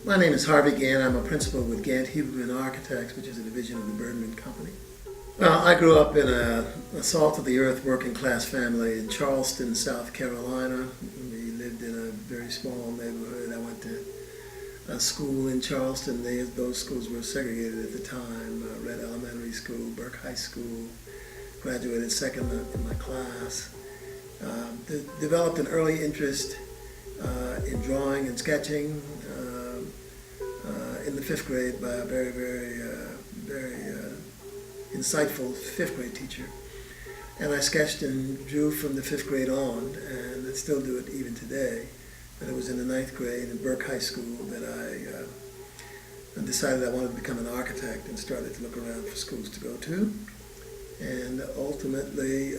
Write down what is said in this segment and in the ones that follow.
My name is Harvey Gantt. I'm a principal with Gantt Huberman Architects, which is a division of the Bergman Company. Well, I grew up in a salt-of-the-earth working-class family in Charleston, South Carolina. We lived in a very small neighborhood. I went to a school in Charleston. Those schools were segregated at the time. Red Elementary School, Burke High School. Graduated second in my class. Developed an early interest in drawing and sketching in the fifth grade by a very insightful fifth grade teacher. And I sketched and drew from the fifth grade on, and I still do it even today. But it was in the ninth grade in Burke High School that I decided I wanted to become an architect and started to look around for schools to go to. And ultimately,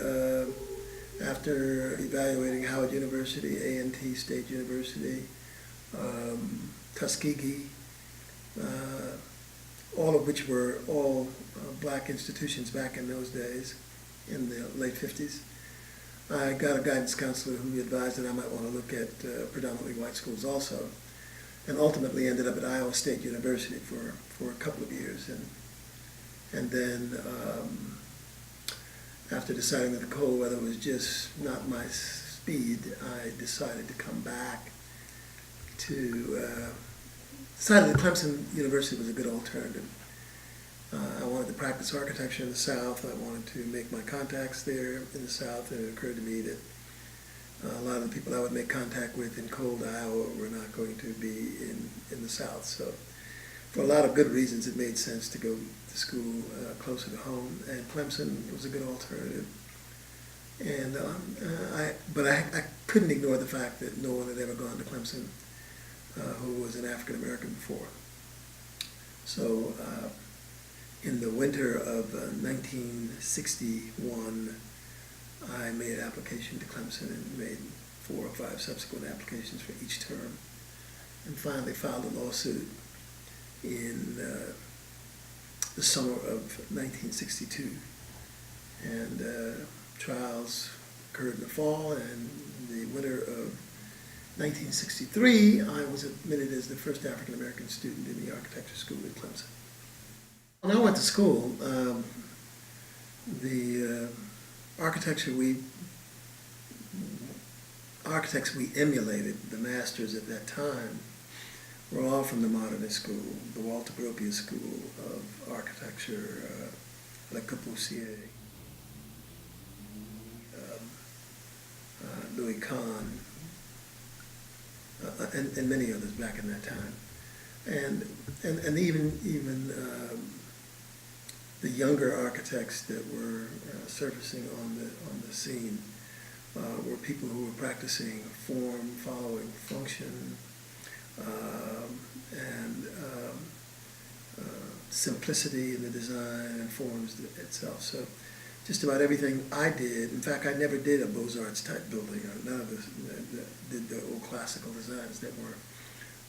after evaluating Howard University, A&T State University, Tuskegee, all of which were all black institutions back in those days, in the late 50s. I got a guidance counselor who advised that I might want to look at predominantly white schools also, and ultimately ended up at Iowa State University for a couple of years. And then after deciding that the cold weather was just not my speed, I decided to come back decided that Clemson University was a good alternative. I wanted to practice architecture in the South. I wanted to make my contacts there in the South, and it occurred to me that a lot of the people I would make contact with in cold Iowa were not going to be in the South. So for a lot of good reasons, it made sense to go to school closer to home, and Clemson was a good alternative. And but I couldn't ignore the fact that no one had ever gone to Clemson who was an African American before. So in the winter of 1961, I made an application to Clemson and made 4 or 5 subsequent applications for each term, and finally filed a lawsuit in the summer of 1962. And trials occurred in the fall, and the winter of 1963, I was admitted as the first African American student in the architecture school at Clemson. When I went to school, the architects we emulated, the masters at that time, were all from the modernist school, the Walter Gropius School of Architecture, Le Corbusier, Louis Kahn, and many others back in that time, and even the younger architects that were surfacing on the scene were people who were practicing form following function and simplicity in the design and forms itself. So just about everything I did, in fact, I never did a Beaux-Arts type building. None of us did the old classical designs that were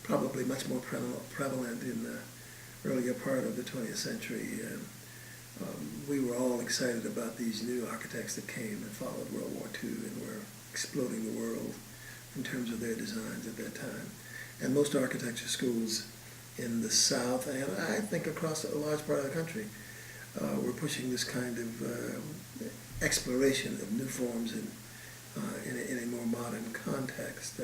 probably much more prevalent in the earlier part of the 20th century. We were all excited about these new architects that came and followed World War II and were exploding the world in terms of their designs at that time. And most architecture schools in the South, and I think across a large part of the country, we're pushing this kind of exploration of new forms in a more modern context,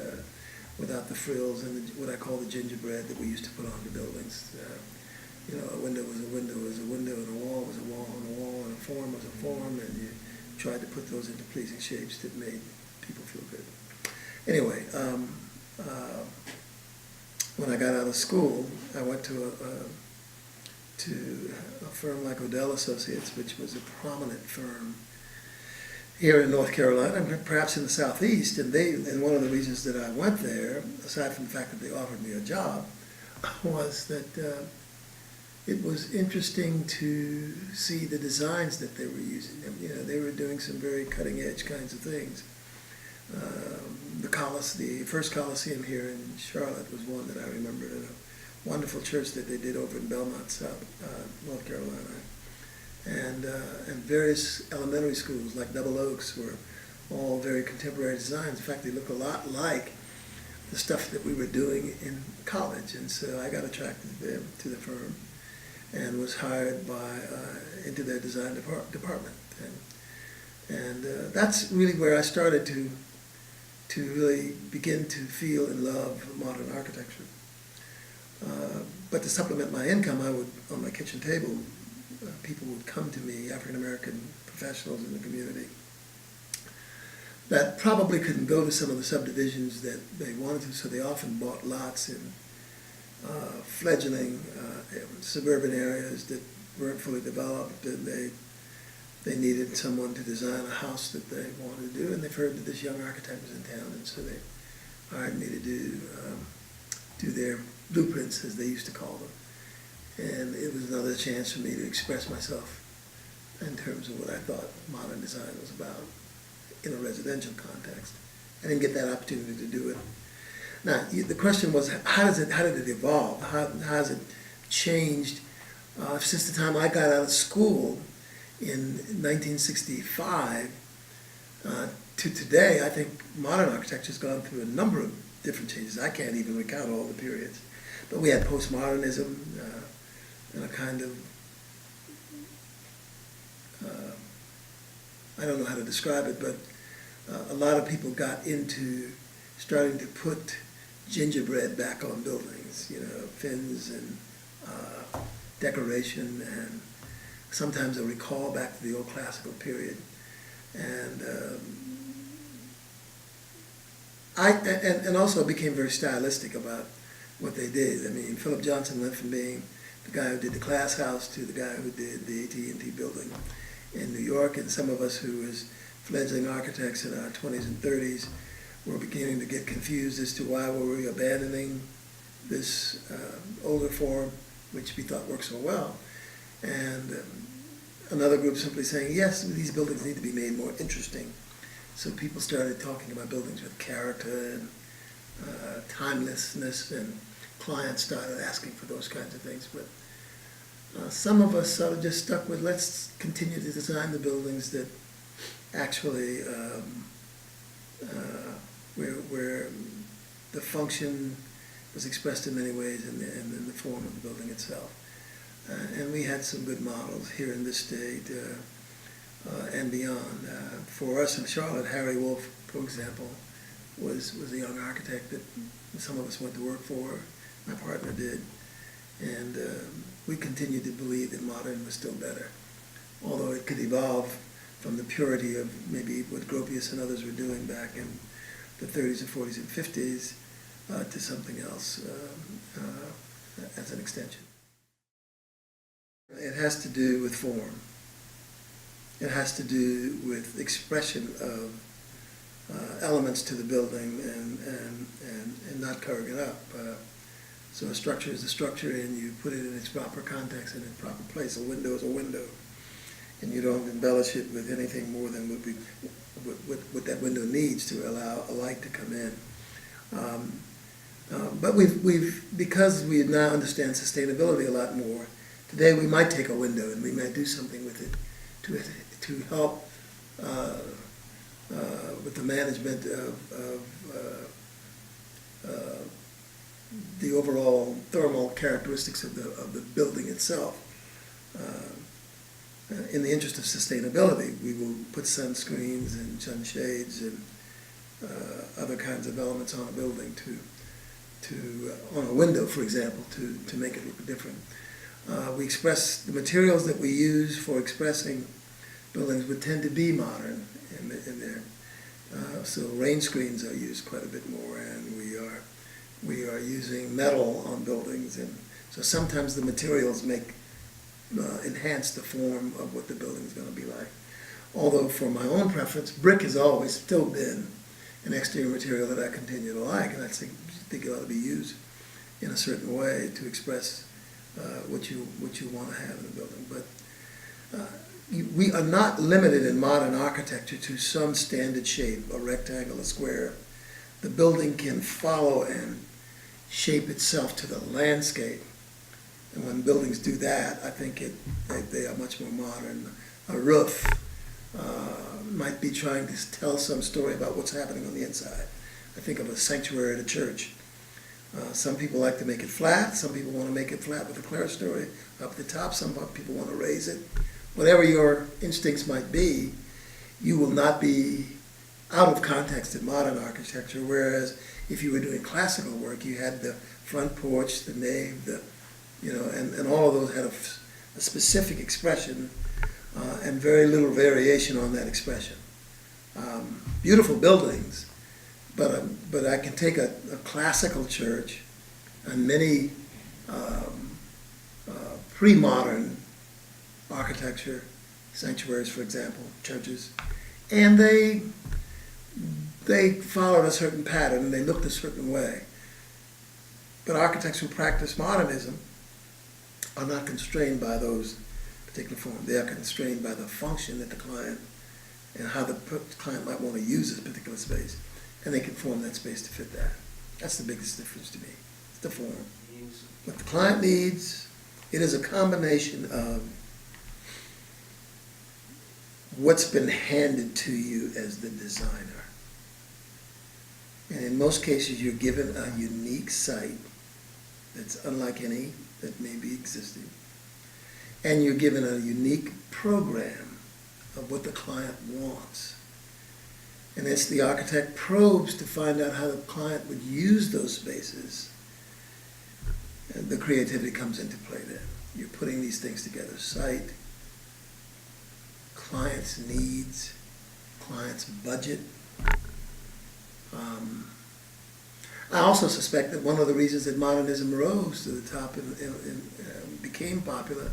without the frills and what I call the gingerbread that we used to put on the buildings. A window was a window was a window, and a wall was a wall and a wall, and a form was a form, and you tried to put those into pleasing shapes that made people feel good. Anyway, when I got out of school, I went to a firm like Odell Associates, which was a prominent firm here in North Carolina, and perhaps in the Southeast. And one of the reasons that I went there, aside from the fact that they offered me a job, was that it was interesting to see the designs that they were using. They were doing some very cutting-edge kinds of things. The first Coliseum here in Charlotte was one that I remember, a wonderful church that they did over in Belmont, South North Carolina, and various elementary schools like Double Oaks were all very contemporary designs. In fact, they look a lot like the stuff that we were doing in college. And so I got attracted to the firm and was hired into their design department. And that's really where I started to really begin to feel in love with modern architecture. But to supplement my income, I would, on my kitchen table, people would come to me, African American professionals in the community, that probably couldn't go to some of the subdivisions that they wanted to, so they often bought lots in fledgling suburban areas that weren't fully developed, and they needed someone to design a house that they wanted to do, and they've heard that this young architect was in town, and so they hired me to do their blueprints, as they used to call them. And it was another chance for me to express myself in terms of what I thought modern design was about in a residential context. I didn't get that opportunity to do it. Now, the question was, how did it evolve? How has it changed since the time I got out of school in 1965 to today? I think modern architecture has gone through a number of different changes. I can't even recount all the periods. But we had postmodernism and a kind of, I don't know how to describe it, but a lot of people got into starting to put gingerbread back on buildings, fins and decoration, and sometimes a recall back to the old classical period. And and also became very stylistic about what they did. I mean, Philip Johnson went from being the guy who did the Glass House to the guy who did the AT&T building in New York, and some of us who was fledgling architects in our 20s and 30s were beginning to get confused as to why were we abandoning this older form, which we thought worked so well, and another group simply saying, yes, these buildings need to be made more interesting. So people started talking about buildings with character and timelessness, and clients started asking for those kinds of things. But some of us sort of just stuck with, let's continue to design the buildings that actually where the function was expressed in many ways in the form of the building itself. And we had some good models here in this state and beyond. For us in Charlotte, Harry Wolff, for example, was a young architect that some of us went to work for. My partner did. And we continued to believe that modern was still better, although it could evolve from the purity of maybe what Gropius and others were doing back in the 30s and 40s and 50s to something else as an extension. It has to do with form. It has to do with expression of elements to the building and not covering it up. So a structure is a structure, and you put it in its proper context and in its proper place. A window is a window, and you don't embellish it with anything more than what that window needs to allow a light to come in. But because we now understand sustainability a lot more, today we might take a window and we might do something with it to help with the management of the overall thermal characteristics of the building itself. In the interest of sustainability, we will put sunscreens and sunshades and other kinds of elements on a building on a window, for example, to make it look different. We express the materials that we use for expressing buildings would tend to be modern in there. So rain screens are used quite a bit more, and we are using metal on buildings, and so sometimes the materials enhance the form of what the building is going to be like. Although for my own preference, brick has always still been an exterior material that I continue to like, and I think it ought to be used in a certain way to express what you want to have in a building. But we are not limited in modern architecture to some standard shape, a rectangle, a square. The building can follow and shape itself to the landscape. And when buildings do that, I think they are much more modern. A roof might be trying to tell some story about what's happening on the inside. I think of a sanctuary at a church. Some people like to make it flat. Some people want to make it flat with a clerestory up at the top. Some people want to raise it. Whatever your instincts might be, you will not be out of context in modern architecture, whereas if you were doing classical work, you had the front porch, the nave, and all of those had a specific expression and very little variation on that expression. Beautiful buildings, but I can take a classical church and many pre-modern architecture, sanctuaries, for example, churches, and they followed a certain pattern and they looked a certain way. But architects who practice modernism are not constrained by those particular forms. They are constrained by the function that the client and how the client might want to use this particular space, and they can form that space to fit that. That's the biggest difference to me. It's the form. What the client needs, it is a combination of what's been handed to you as the designer. And in most cases, you're given a unique site that's unlike any that may be existing. And you're given a unique program of what the client wants. And it's the architect probes to find out how the client would use those spaces. And the creativity comes into play then. You're putting these things together: site, client's needs, client's budget. I also suspect that one of the reasons that modernism rose to the top and became popular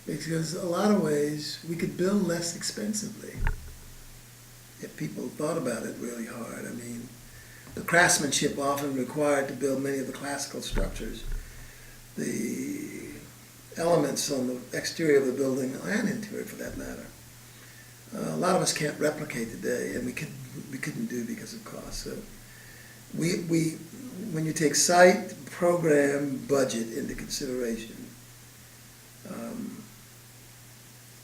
is because in a lot of ways we could build less expensively if people thought about it really hard. I mean, the craftsmanship often required to build many of the classical structures, the elements on the exterior of the building and interior for that matter, a lot of us can't replicate today, and we couldn't do because of cost. So when you take site, program, budget into consideration,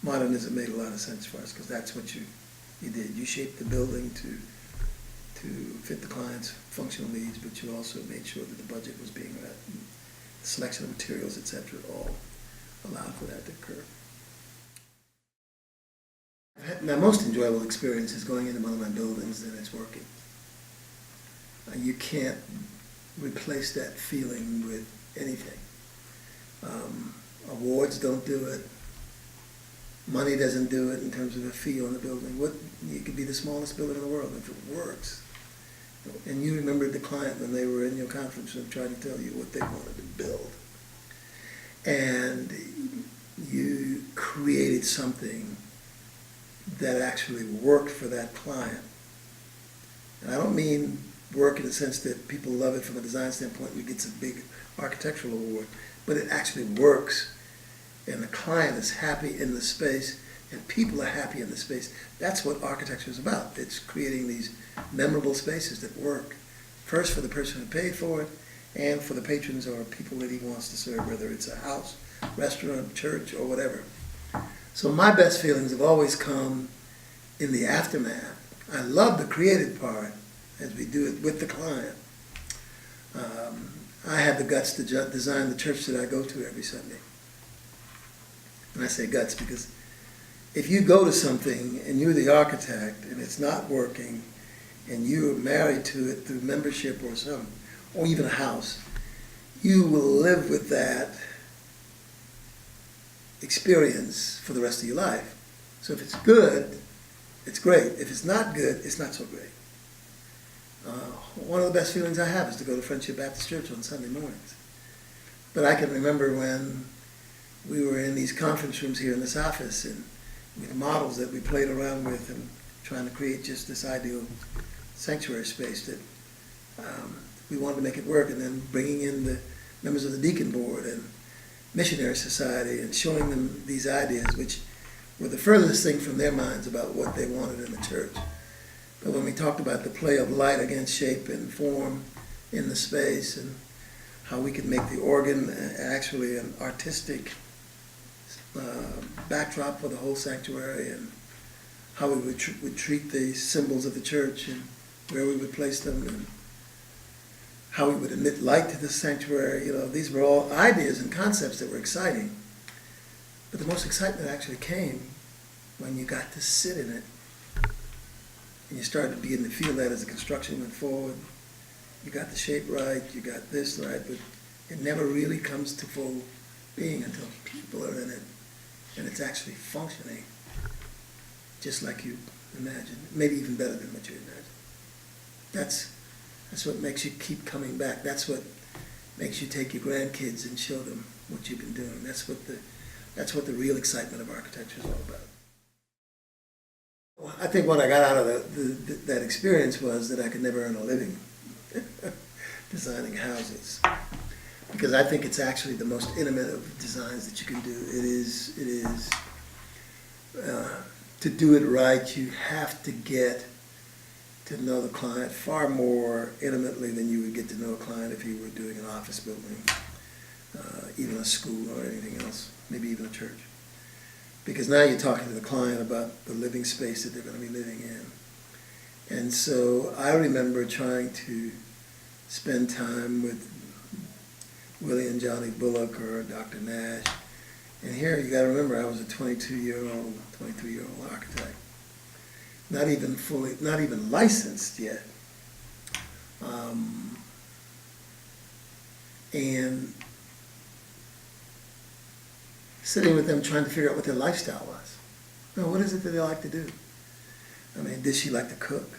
modernism made a lot of sense for us because that's what you did. You shaped the building to fit the client's functional needs, but you also made sure that the budget was being met. The selection of materials, etc., all allowed for that to occur. My most enjoyable experience is going into one of my buildings and it's working. You can't replace that feeling with anything. Awards don't do it. Money doesn't do it in terms of a fee on the building. It could be the smallest building in the world if it works. And you remembered the client when they were in your conference room trying to tell you what they wanted to build. And you created something that actually worked for that client. And I don't mean work in the sense that people love it from a design standpoint and it gets a big architectural award, but it actually works and the client is happy in the space and people are happy in the space. That's what architecture is about. It's creating these memorable spaces that work, first for the person who paid for it and for the patrons or people that he wants to serve, whether it's a house, restaurant, church, or whatever. So my best feelings have always come in the aftermath. I love the creative part as we do it with the client. I had the guts to design the church that I go to every Sunday. And I say guts because if you go to something and you're the architect and it's not working and you're married to it through membership or even a house, you will live with that experience for the rest of your life. So if it's good, it's great. If it's not good, it's not so great. One of the best feelings I have is to go to Friendship Baptist Church on Sunday mornings. But I can remember when we were in these conference rooms here in this office and with models that we played around with and trying to create just this ideal sanctuary space that we wanted to make it work, and then bringing in the members of the deacon board and missionary society and showing them these ideas which were the furthest thing from their minds about what they wanted in the church. But when we talked about the play of light against shape and form in the space and how we could make the organ actually an artistic backdrop for the whole sanctuary and how we would treat the symbols of the church and where we would place them, and how we would emit light to the sanctuary. These were all ideas and concepts that were exciting. But the most excitement actually came when you got to sit in it, and you started to begin to feel that as the construction went forward. You got the shape right, you got this right, but it never really comes to full being until people are in it, and it's actually functioning just like you imagined, maybe even better than what you imagined. That's what makes you keep coming back. That's what makes you take your grandkids and show them what you've been doing. That's what the real excitement of architecture is all about. I think what I got out of that experience was that I could never earn a living designing houses, because I think it's actually the most intimate of designs that you can do. It is to do it right, you have to get to know the client far more intimately than you would get to know a client if you were doing an office building, even a school or anything else, maybe even a church. Because now you're talking to the client about the living space that they're going to be living in. And so I remember trying to spend time with Willie and Johnny Bullock or Dr. Nash. And here you got to remember, I was a 23-year-old architect. Not even licensed yet. And sitting with them trying to figure out what their lifestyle was. What is it that they like to do? Does she like to cook?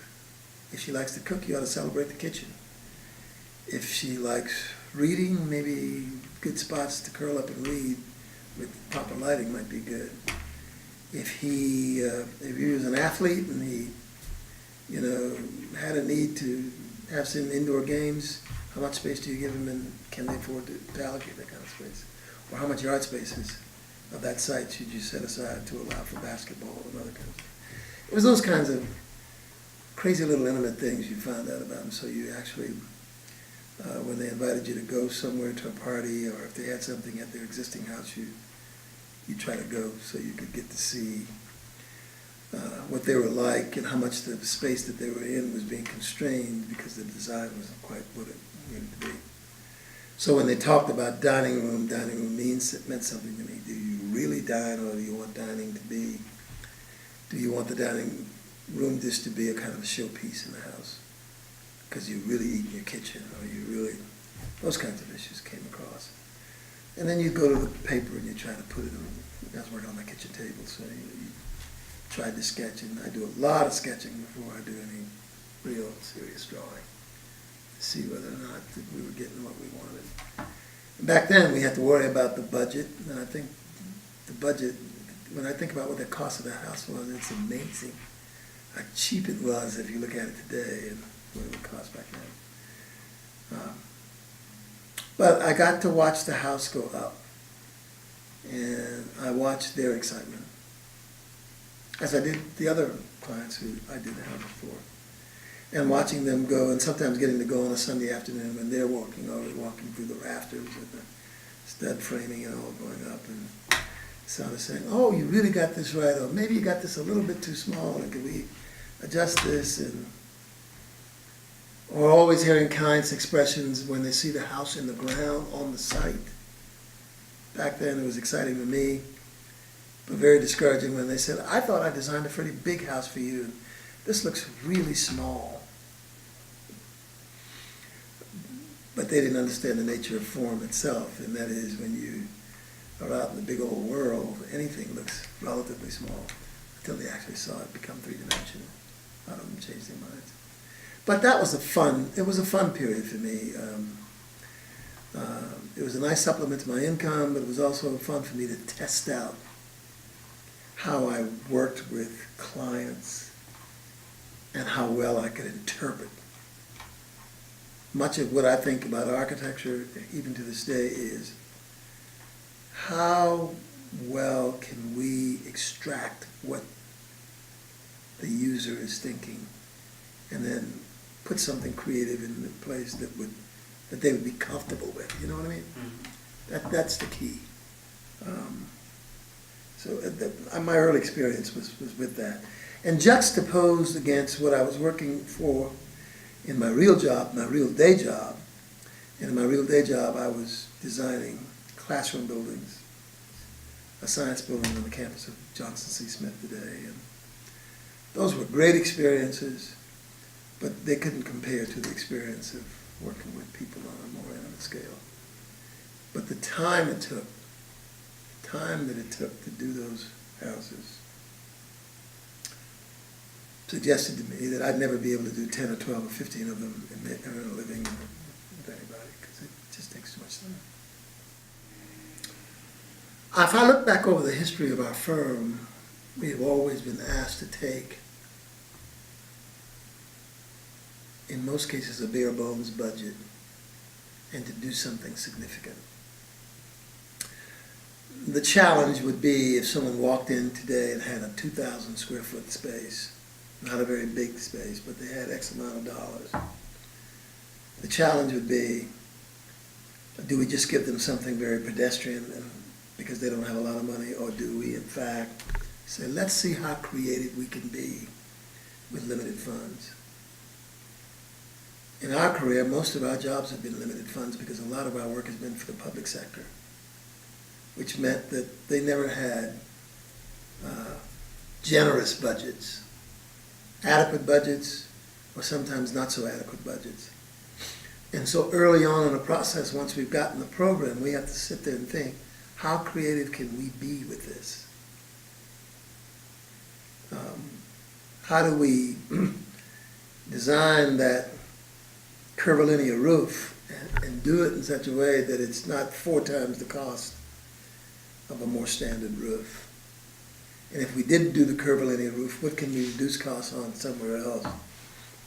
If she likes to cook, you ought to celebrate the kitchen. If she likes reading, maybe good spots to curl up and read with proper lighting might be good. If he was an athlete and he, had a need to have some indoor games, how much space do you give him, and can they afford to allocate that kind of space? Or how much yard spaces of that site should you set aside to allow for basketball and other kinds of things? It was those kinds of crazy little intimate things you found out about them. So you actually, when they invited you to go somewhere to a party, or if they had something at their existing house, you try to go so you could get to see what they were like and how much the space that they were in was being constrained because the design wasn't quite what it needed to be. So when they talked about dining room meant something to me. Do you really dine, or do you want dining to be, do you want the dining room just to be a kind of a showpiece in the house? Because you really eat in your kitchen, or you really, those kinds of issues came across. And then you go to the paper and you try to put it on. I was working on my kitchen table, so you tried to sketch, and I do a lot of sketching before I do any real serious drawing to see whether or not we were getting what we wanted. And back then we had to worry about the budget, and I think the budget, when I think about what the cost of the house was, it's amazing how cheap it was if you look at it today and what it would cost back then. But I got to watch the house go up, and I watched their excitement, as I did the other clients who I did the house for. And watching them go, and sometimes getting to go on a Sunday afternoon when they're walking through the rafters with the stud framing and all going up, and sort of saying, "Oh, you really got this right," or "Maybe you got this a little bit too small, and can we adjust this?" Or always hearing clients' expressions when they see the house in the ground on the site. Back then it was exciting to me, but very discouraging when they said, "I thought I designed a pretty big house for you, and this looks really small." But they didn't understand the nature of form itself, and that is when you are out in the big old world, anything looks relatively small until they actually saw it become three-dimensional. A lot of them changed their minds. But it was a fun period for me. It was a nice supplement to my income, but it was also fun for me to test out how I worked with clients and how well I could interpret. Much of what I think about architecture, even to this day, is how well can we extract what the user is thinking, and then put something creative in the place that they would be comfortable with. You know what I mean? Mm-hmm. That's the key. My early experience was with that, and juxtaposed against what I was working for in my real job, my real day job. And in my real day job, I was designing classroom buildings, a science building on the campus of Johnson C. Smith today. And those were great experiences, but they couldn't compare to the experience of working with people on a more intimate scale. But the time that it took to do those houses suggested to me that I'd never be able to do 10 or 12 or 15 of them and earn a living with anybody, because it just takes too much time. If I look back over the history of our firm, we have always been asked to take, in most cases, a bare bones budget and to do something significant. The challenge would be if someone walked in today and had a 2,000 square foot space, not a very big space, but they had X amount of dollars. The challenge would be, do we just give them something very pedestrian and because they don't have a lot of money, or do we in fact say, let's see how creative we can be with limited funds? In our career, most of our jobs have been limited funds because a lot of our work has been for the public sector, which meant that they never had generous budgets, adequate budgets, or sometimes not so adequate budgets. And so early on in the process, once we've gotten the program, we have to sit there and think, how creative can we be with this? How do we design that curvilinear roof and do it in such a way that it's not 4 times the cost of a more standard roof? And if we did do the curvilinear roof, what can we reduce costs on somewhere else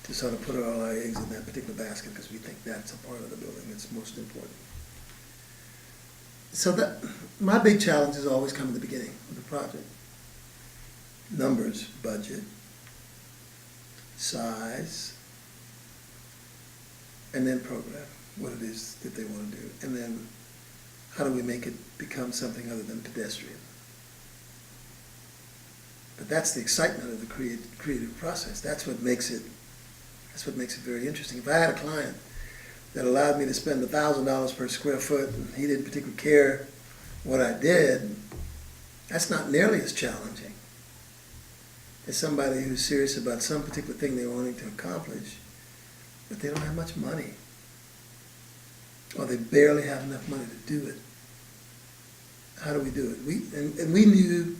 to sort of put all our eggs in that particular basket, because we think that's a part of the building that's most important. So that my big challenge has always come at the beginning of the project. Numbers, budget, size, and then program, what it is that they want to do. And then how do we make it become something other than pedestrian? But that's the excitement of the creative process. That's what makes it very interesting. If I had a client that allowed me to spend $1,000 per square foot and he didn't particularly care what I did, that's not nearly as challenging as somebody who's serious about some particular thing they're wanting to accomplish, but they don't have much money, or they barely have enough money to do it. How do we do it? We knew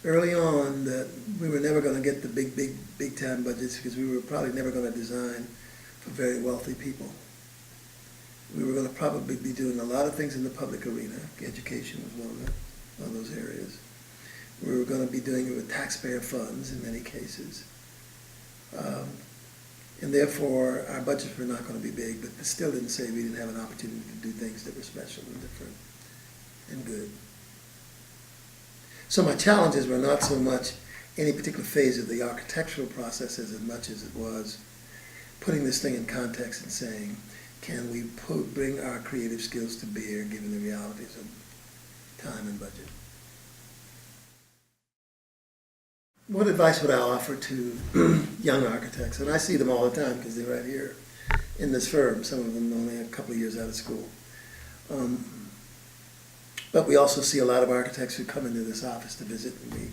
early on that we were never going to get the big time budgets, because we were probably never going to design for very wealthy people. We were going to probably be doing a lot of things in the public arena. Education was one of those areas. We were going to be doing it with taxpayer funds in many cases. And therefore, our budgets were not going to be big, but it still didn't say we didn't have an opportunity to do things that were special and different and good. So my challenges were not so much any particular phase of the architectural process as much as it was putting this thing in context and saying, can we bring our creative skills to bear given the realities of time and budget? What advice would I offer to young architects? And I see them all the time because they're right here in this firm, some of them only a couple of years out of school. But we also see a lot of architects who come into this office to visit, and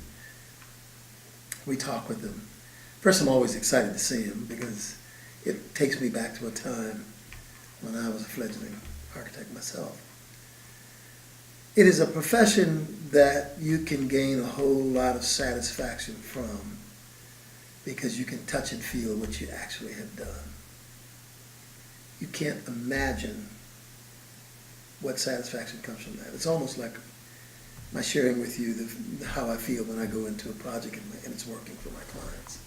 we talk with them. First, I'm always excited to see them because it takes me back to a time when I was a fledgling architect myself. It is a profession that you can gain a whole lot of satisfaction from because you can touch and feel what you actually have done. You can't imagine what satisfaction comes from that. It's almost like my sharing with you how I feel when I go into a project and it's working for my clients.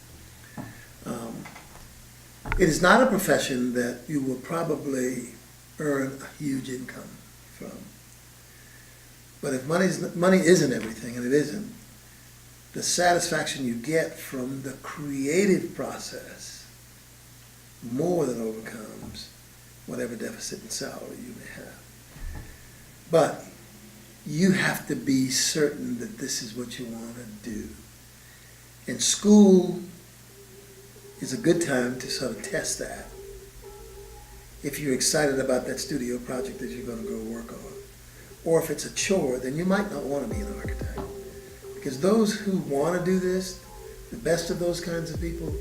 It is not a profession that you will probably earn a huge income from. But if money isn't everything, and it isn't, the satisfaction you get from the creative process more than overcomes whatever deficit in salary you may have. But you have to be certain that this is what you want to do. And school is a good time to sort of test that. If you're excited about that studio project that you're going to go work on. Or if it's a chore, then you might not want to be an architect. Because those who want to do this, the best of those kinds of people,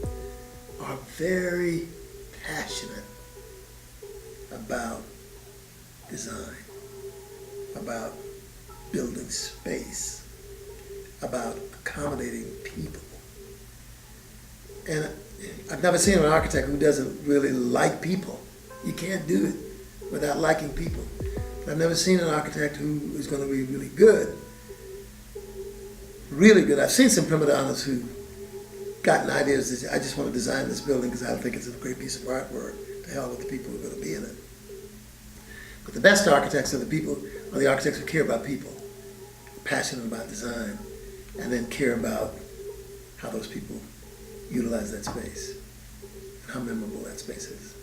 are very passionate about design, about building space, about accommodating people. And I've never seen an architect who doesn't really like people. You can't do it without liking people. But I've never seen an architect who is going to be really good. Really good. I've seen some prima donnas who gotten ideas that I just want to design this building because I think it's a great piece of artwork. To hell with the people who are going to be in it. But the best architects are the architects who care about people, passionate about design, and then care about how those people utilize that space and how memorable that space is.